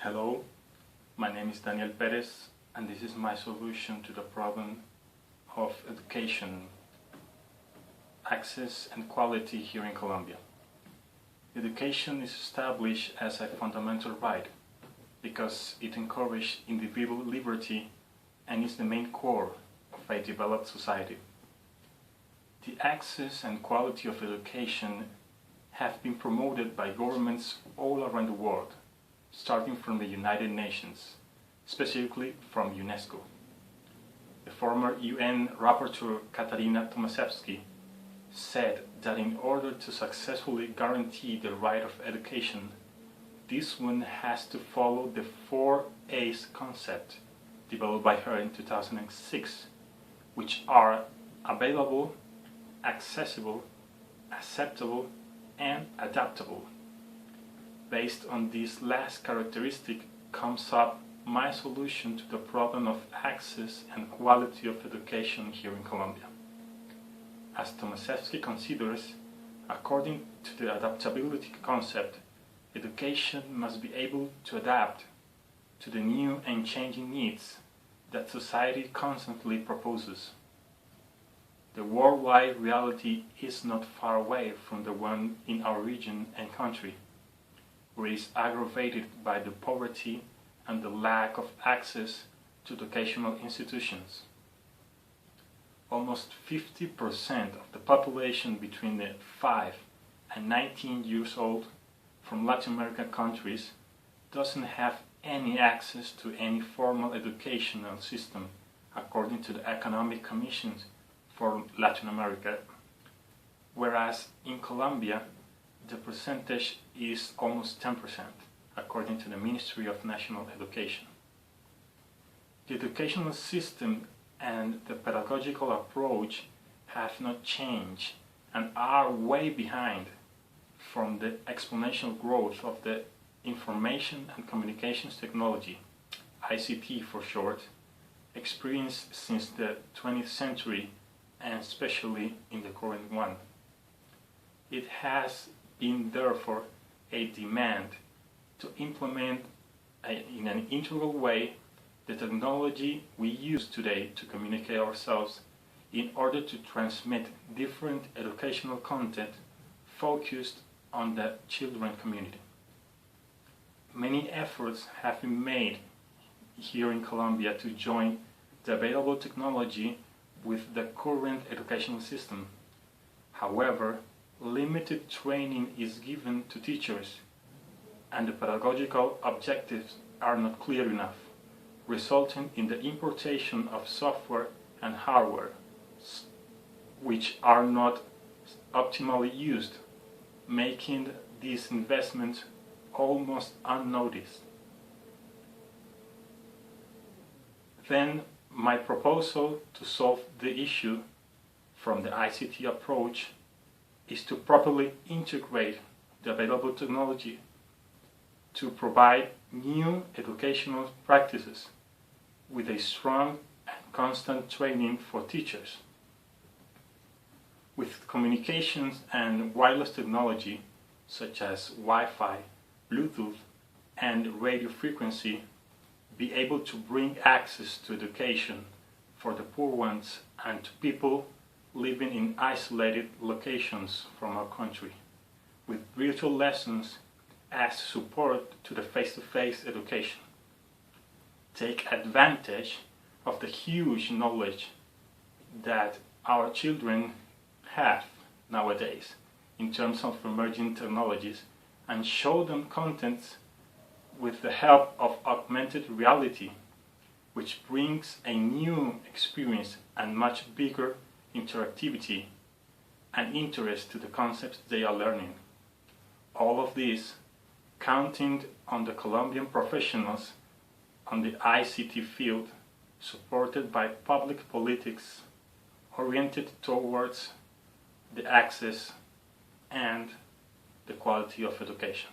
Hello, my name is Daniel Perez, and this is my solution to the problem of education, access and quality here in Colombia. Education is established as a fundamental right because it encourages individual liberty and is the main core of a developed society. The access and quality of education have been promoted by governments all around the world, starting from the United Nations, specifically from UNESCO. The former UN rapporteur Katarina Tomaszewski said that in order to successfully guarantee the right of education, this one has to follow the 4 A's concept developed by her in 2006, which are available, accessible, acceptable, and adaptable. Based on this last characteristic comes up my solution to the problem of access and quality of education here in Colombia. As Tomaszewski considers, according to the adaptability concept, education must be able to adapt to the new and changing needs that society constantly proposes. The worldwide reality is not far away from the one in our region and country, where it is aggravated by the poverty and the lack of access to educational institutions. Almost 50% of the population between the 5 and 19 years old from Latin American countries doesn't have any access to any formal educational system, according to the Economic Commission for Latin America, whereas in Colombia the percentage is almost 10%, according to the Ministry of National Education. The educational system and the pedagogical approach have not changed and are way behind from the exponential growth of the information and communications technology, ICT for short, experienced since the 20th century and especially in the current one. It has been therefore a demand to implement in an integral way the technology we use today to communicate ourselves in order to transmit different educational content focused on the children community. Many efforts have been made here in Colombia to join the available technology with the current educational system. However, limited training is given to teachers and the pedagogical objectives are not clear enough, resulting in the importation of software and hardware which are not optimally used, making these investments almost unnoticed. Then my proposal to solve the issue from the ICT approach is to properly integrate the available technology to provide new educational practices with a strong and constant training for teachers. With communications and wireless technology such as Wi-Fi, Bluetooth, and radio frequency, be able to bring access to education for the poor ones and to people living in isolated locations from our country, with virtual lessons as support to the face-to-face education. Take advantage of the huge knowledge that our children have nowadays in terms of emerging technologies and show them contents with the help of augmented reality, which brings a new experience and much bigger interactivity and interest to the concepts they are learning. All of this counting on the Colombian professionals on the ICT field, supported by public politics oriented towards the access and the quality of education.